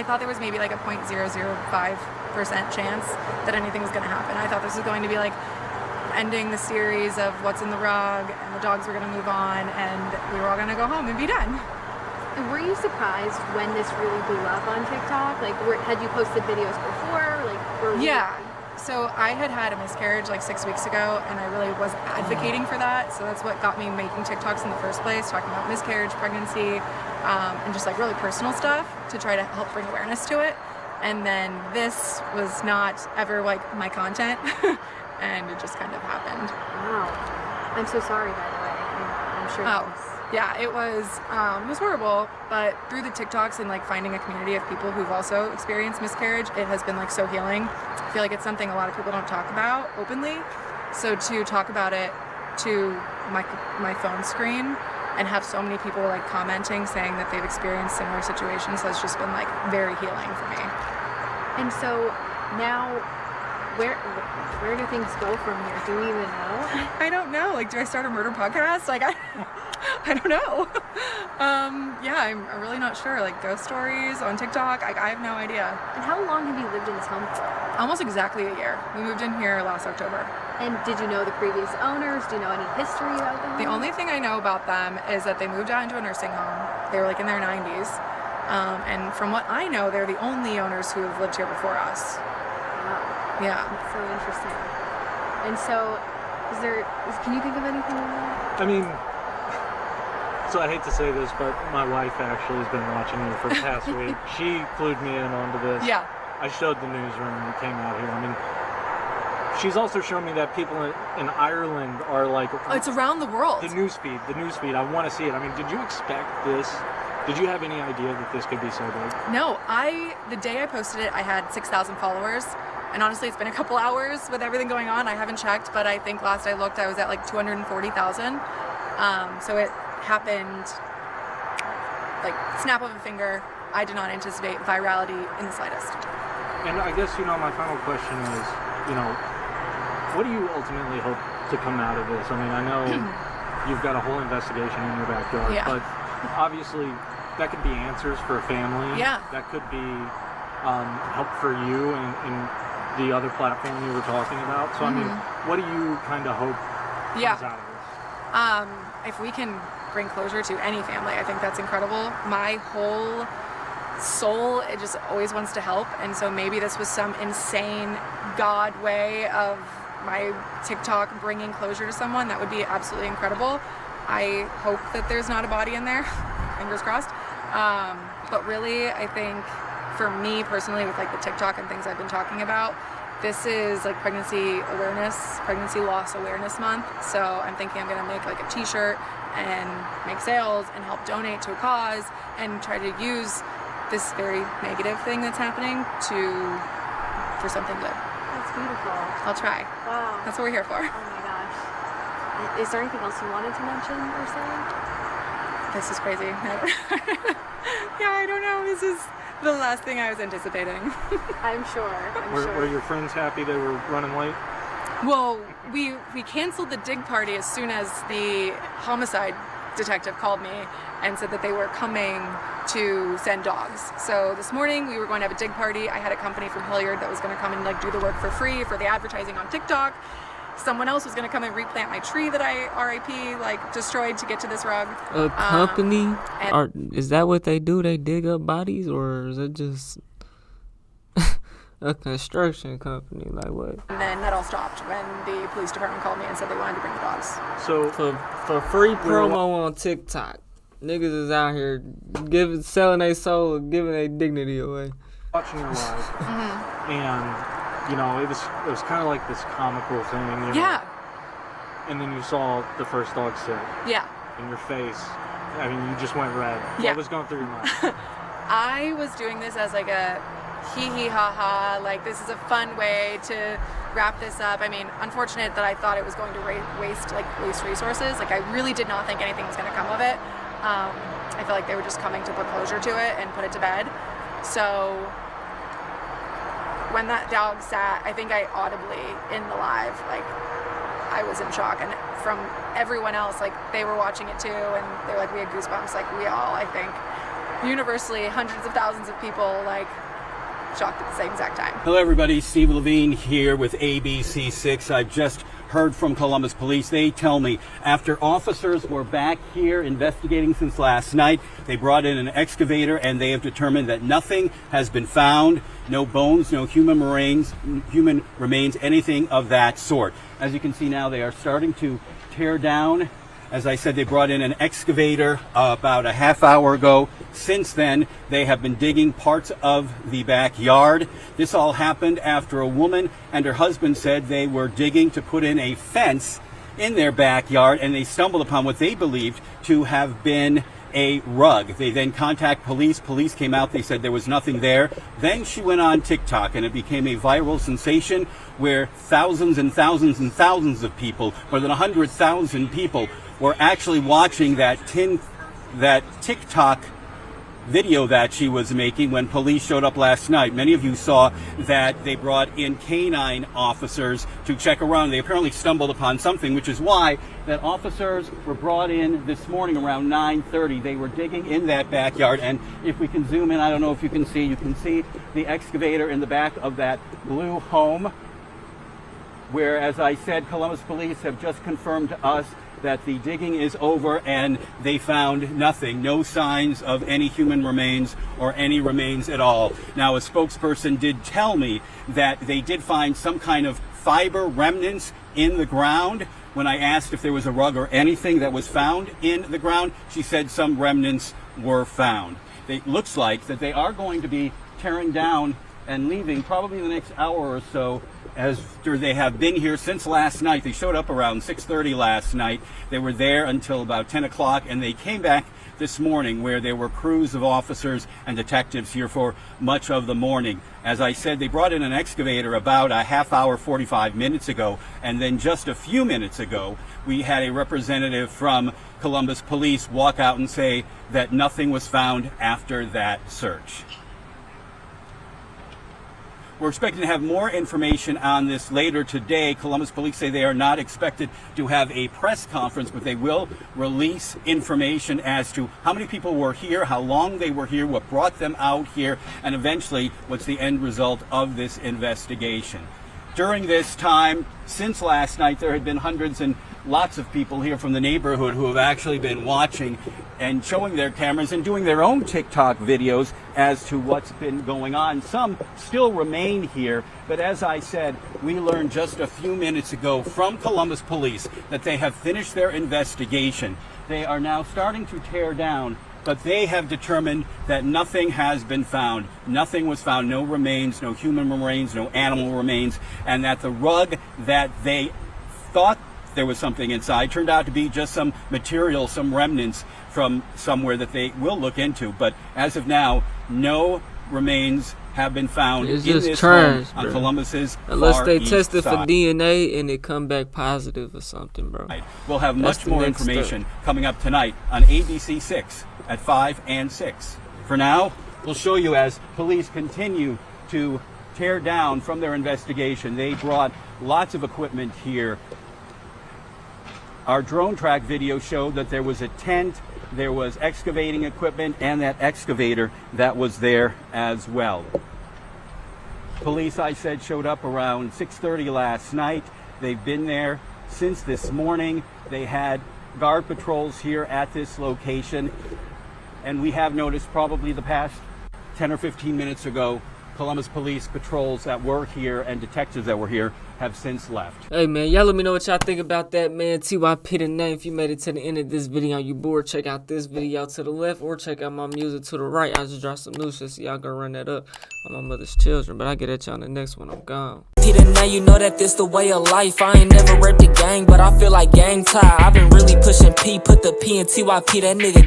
thought there was maybe like a 0.005% chance that anything was going to happen. I thought this was going to be like ending the series of what's in the rug, and the dogs were going to move on, and we were all going to go home and be done. And were you surprised when this really blew up on TikTok? Like, had you posted videos before? Like, yeah. So I had a miscarriage like 6 weeks ago, and I really was advocating for that. So that's what got me making TikToks in the first place, talking about miscarriage, pregnancy, and just like really personal stuff to try to help bring awareness to it. And then this was not ever like my content, and it just kind of happened. Wow. I'm so sorry, by the way. I'm sure. Yeah, it was horrible, but through the TikToks and like finding a community of people who've also experienced miscarriage, it has been like so healing. I feel like it's something a lot of people don't talk about openly. So to talk about it to my phone screen and have so many people like commenting saying that they've experienced similar situations has just been like very healing for me. And so now, where do things go from here? Do we even know? I don't know. Like, do I start a murder podcast? Like, I don't know. Yeah, I'm really not sure. Like, ghost stories on TikTok, I have no idea. And how long have you lived in this home for? Almost exactly a year. We moved in here last October. And did you know the previous owners? Do you know any history about them? The only thing I know about them is that they moved out into a nursing home. They were like in their 90s. And from what I know, they're the only owners who have lived here before us. Wow. Yeah. That's so interesting. And so, can you think of anything like that? I mean, so I hate to say this, but my wife actually has been watching you for the past week. She clued me in onto this. Yeah. I showed the news when we came out here. I mean, she's also shown me that people in Ireland are like... It's around the world. The news feed. I want to see it. I mean, did you expect this? Did you have any idea that this could be so big? No, the day I posted it, I had 6,000 followers. And honestly, it's been a couple hours with everything going on. I haven't checked, but I think last I looked, I was at like 240,000. So it happened like snap of a finger. I did not anticipate virality in the slightest. And I guess, my final question is, what do you ultimately hope to come out of this? I mean, I know you've got a whole investigation in your backyard, but obviously that could be answers for a family. Yeah. That could be help for you and the other platform you were talking about. So, I mean, what do you kind of hope comes out of this? If we can bring closure to any family, I think that's incredible. My whole soul, it just always wants to help, and so maybe this was some insane God way of my TikTok bringing closure to someone. That would be absolutely incredible. I hope that there's not a body in there, fingers crossed. But really, I think for me personally, with like the TikTok and things I've been talking about, this is like pregnancy loss awareness month. So I'm thinking I'm gonna make like a t-shirt and make sales and help donate to a cause and try to use this very negative thing that's happening for something good. That's beautiful. I'll try. Wow. That's what we're here for. Oh my gosh. Is there anything else you wanted to mention or say? This is crazy. Yeah, I don't know. This is the last thing I was anticipating. I'm sure. Were your friends happy they were running late? Well, we canceled the dig party as soon as the homicide detective called me and said that they were coming to send dogs. So this morning we were going to have a dig party. I had a company from Hilliard that was going to come and like do the work for free for the advertising on TikTok. Someone else was going to come and replant my tree that I RIP destroyed to get to this rug. A company? Is that what they do? They dig up bodies, or is it just a construction company? Like what? And then that all stopped when the police department called me and said they wanted to bring the dogs. So for free promo on TikTok, niggas is out here selling their soul, giving their dignity away. Watching your live, and it was kind of like this comical thing. Yeah. And then you saw the first dog sit. Yeah. In your face. I mean, you just went red. Yeah. What was going through your mind? I was doing this as like a hee ha ha, like this is a fun way to wrap this up. I mean, unfortunate that I thought it was going to waste resources. Like I really did not think anything was going to come of it. I feel like they were just coming to put closure to it and put it to bed. So when that dog sat, I think I audibly in the live, like I was in shock, and from everyone else, like they were watching it too, and they're like, we had goosebumps, like we all, I think, universally, hundreds of thousands of people, like shocked at the same exact time. Hello everybody, Steve Levine here with ABC6. I've just heard from Columbus Police. They tell me after officers were back here investigating since last night, they brought in an excavator and they have determined that nothing has been found, no bones, no human remains, anything of that sort. As you can see now, they are starting to tear down. As I said, they brought in an excavator about a half hour ago. Since then, they have been digging parts of the backyard. This all happened after a woman and her husband said they were digging to put in a fence in their backyard, and they stumbled upon what they believed to have been a rug. They then contacted police. Police came out. They said there was nothing there. Then she went on TikTok, and it became a viral sensation where thousands and thousands and thousands of people, more than 100,000 people, were actually watching that TikTok video that she was making when police showed up last night. Many of you saw that they brought in canine officers to check around. They apparently stumbled upon something, which is why that officers were brought in this morning around 9:30. They were digging in that backyard, and if we can zoom in, I don't know if you can see the excavator in the back of that blue home. where, as I said, Columbus police have just confirmed to us that the digging is over and they found nothing, no signs of any human remains or any remains at all. Now, a spokesperson did tell me that they did find some kind of fiber remnants in the ground. When I asked if there was a rug or anything that was found in the ground, she said some remnants were found. It looks like that they are going to be tearing down and leaving probably in the next hour or so, as they have been here since last night. They showed up around 6:30 last night. They were there until about 10 o'clock, and they came back this morning, where there were crews of officers and detectives here for much of the morning. As I said, they brought in an excavator about a half hour, 45 minutes ago, and then just a few minutes ago, we had a representative from Columbus Police walk out and say that nothing was found after that search. We're expecting to have more information on this later today. Columbus Police say they are not expected to have a press conference, but they will release information as to how many people were here, how long they were here, what brought them out here, and eventually what's the end result of this investigation. During this time, since last night, there had been hundreds and lots of people here from the neighborhood who have actually been watching and showing their cameras and doing their own TikTok videos as to what's been going on. Some still remain here, but as I said, we learned just a few minutes ago from Columbus Police that they have finished their investigation. They are now starting to tear down, but they have determined that nothing has been found. Nothing was found, no remains, no human remains, no animal remains, and that the rug that they thought there was something inside turned out to be just some material, some remnants from somewhere that they will look into. But as of now, no remains have been found it's in just this trash, home on bro. Columbus's unless far they east test it for side. DNA and it come back positive or something, bro. We'll have That's much the more next information step. coming up tonight on ABC 6 at 5 and 6. For now, we'll show you as police continue to tear down from their investigation. They brought lots of equipment here. Our drone track video showed that there was a tent, there was excavating equipment, and that excavator that was there as well. Police, I said, showed up around 6:30 last night. They've been there since this morning. They had guard patrols here at this location, and we have noticed probably the past 10 or 15 minutes ago, Columbus Police patrols that were here and detectives that were here have since left. Hey man, y'all let me know what y'all think about that, man. TYP the name. If you made it to the end of this video and you bored, check out this video to the left or check out my music to the right. I just dropped some new shit, so y'all gonna run that up on my mother's children. But I get at y'all on the next one. I'm gone. Peter, now you know that this the way of life. I ain't never read the gang, but I feel like gang tie. I've been really pushing P, put the P in TYP, that nigga.